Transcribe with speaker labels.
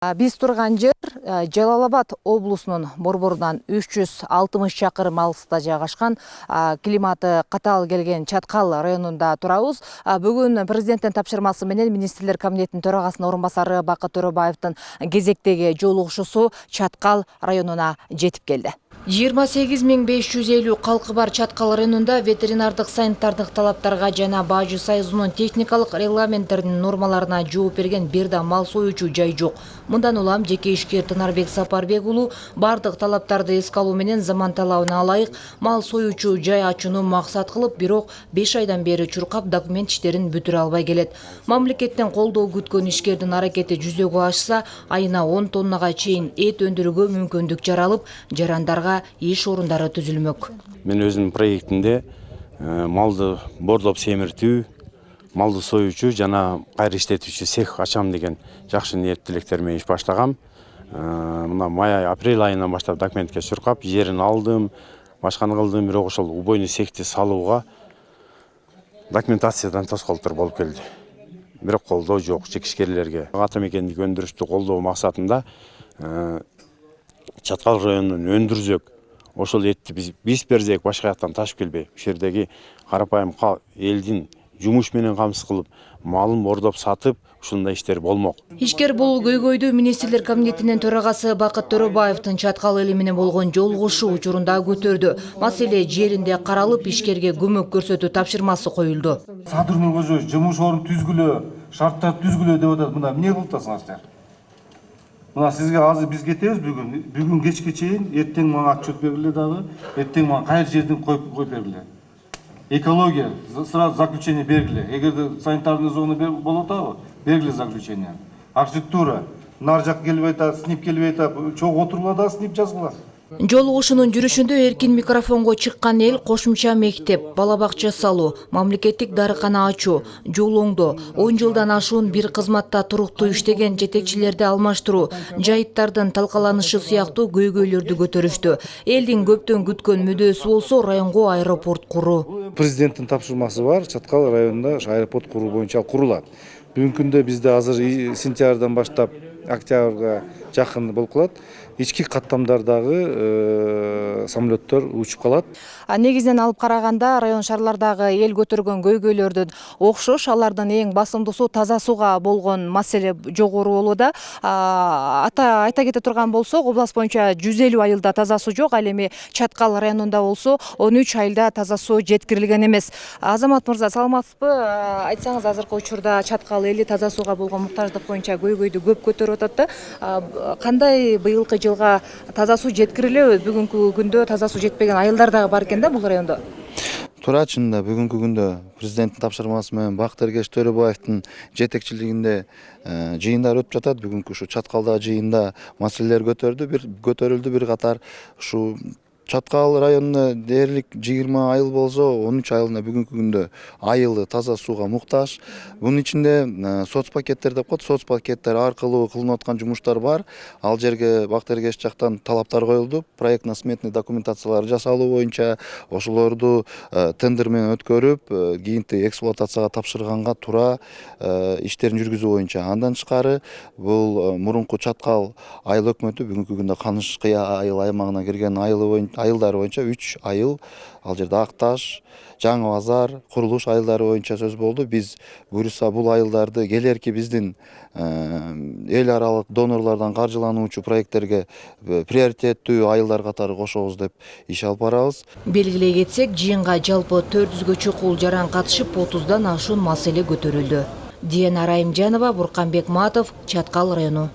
Speaker 1: Биз турган жер Жалал Абад облусунун борборунан 360 чакырым алыста жайгашкан климаты катаал келген Чаткал районунда турабыз. Бүгүн президенттин тапшырмасы менен министрлер кабинетинин төрагасынын орун басары Бакыт Төрөбаевдин кезектеги жолугушуусу Чаткал районуна жетип келди. 28.550 калкы бар Чаткал районунда ветеринардык санитардык талаптарга жана Бажы союзунун техникалык регламенттеринин нормаларына жооп берген бир да мал союучу жай жок. Мындан улам жеке ишкер Тынарбек Сапарбек уулу бардык талаптарды эске алуу менен заман талабына ылайык мал союучу жай ачууну максат кылып, бирок 5 айдан бери чуркап документ иштерин бүтүрө албай келет. Мамлекеттен колдоо күткөн ишкердин аракети жүзөгө ашса, айына 10 тоннага чейин эт өндүрүүгө мүмкүндүк жаралып, жарандарга иш орундары түзүлмөк.
Speaker 2: Мен өзүм проектинде малды бордоп семиртүү, малды союучу жана кайра иштетүүчү цех ачам деген жакшы ниет тилектер менен иш баштагам. Мына май апрель айынан баштап документке чуркап, жерин алдым, башканы кылдым, бирок ошол убойный цехти салууга документациядан тоскоолдук болуп келди. Бирок колдоо жок жекишкерлерге. Ата мекендик өндүрүштү колдоо максатында Чаткал районунун өндүрзөк ошол этти биз берсек башка жактан ташып келбей, ушул жердеги карапайым элдин жумуш менен камсыз кылып, малын бордоп сатып, ушундай иштер болмок.
Speaker 1: Ишкер бул көйгөйдү министрлер кабинетинин төрагасы Бакыт Төрөбаевдин Чаткал эли менен болгон жолугушуу учурунда көтөрдү. Маселе жеринде каралып, ишкерге көмөк көрсөтүү тапшырмасы коюлду.
Speaker 3: Садырный көзөй жумуш орун түзгүлө, шарттар түзгүлө деп атат. Мына эмне кылып атасыңар? Мына сизге азыр биз кетебиз бүгүн кечке чейин, эртең мага отчет бергиле дагы, эртең мага кайер жерден коюп бергиле. Экология сразу заключение бергиле. Эгерде санитарный зона болуп атабы, бергиле заключение. Архитектура нар жак келбей атат, снип келбей атат, чогуу отурула да снип жазгыла.
Speaker 1: Жолугушуунун жүрүшүндө эркин микрофонго чыккан эл кошумча мектеп, бала бакча салуу, мамлекеттик дарыкана ачуу, жол оңдоо, 10 жылдан ашуун бир кызматта туруктуу иштеген жетекчилерди алмаштыруу, жайыттардын талкаланышы сыяктуу көйгөйлөрдү көтөрүштү. Элдин көптөн күткөн мүдөөсү болсо районго аэропорт куруу.
Speaker 3: Президенттин тапшырмасы бар, Чаткал районунда аэропорт куруу боюнча курулат. Бүгүнкү күндө бизде азыр сентябрдан баштап октябрга жакын болуп калат. Ички каттамдардагы самолеттор учуп калат.
Speaker 1: Негизинен алып караганда район шаарлардагы эл көтөргөн көйгөйлөрдүн окшош, алардын эң басымдуусу таза сууга болгон маселе жогору болууда. Айта кете турган болсок, область боюнча 150 айылда таза суу жок, ал эми Чаткал районунда болсо 13 айылда таза суу жеткирилген эмес. Азамат мырза, саламатсызбы? Айтсаңыз, азыркы учурда Чаткал эли таза сууга болгон муктаждык боюнча көйгөйдү көп көтөрүп атат да. Кандай быйылкы жылга таза суу жеткирилеби? Бүгүнкү күндө таза суу жетпеген айылдар дагы бар экен да бул райондо.
Speaker 4: Туура, чынында бүгүнкү күндө президенттин тапшырмасы менен Бакыт Төрөбаевдин жетекчилигинде жыйындар өтүп жатат. Бүгүнкү ушу Чаткалдагы жыйында маселелер көтөрүлдү. Бир катар ушу Чаткал районунда дээрлик 20 айыл болсо, 13 айылына бүгүнкү күндө айылы таза сууга муктаж. Бунун ичинде соцпакеттер деп коет, соцпакеттер аркылуу кылынып аткан жумуштар бар. Ал жерге Бакыт жактан талаптар коюлду. Проектно-сметный документациялар жасалуу боюнча ошолорду тендер менен өткөрүп, кийинти эксплуатацияга тапшырганга туура иштерин жүргүзүү боюнча. Андан тышкары бул мурунку Чаткал айыл өкмөтү бүгүнкү күндө Каныш Кыя айыл аймагына кирген айылдары боюнча 3 айыл, ал жерде Акташ, Жаңы Базар, Курулуш айылдары боюнча сөз болду. Биз буюрса бул айылдарды келерки биздин эл аралык донорлордон каржылануучу проекттерге приоритеттүү айылдар катары кошобуз деп иш алып барабыз.
Speaker 1: Белгилей кетсек, жыйынга жалпы 400гө чукул жаран катышып, 30дан ашуун маселе көтөрүлдү. Диана Райымжанова, Бурканбек Матов, Чаткал району.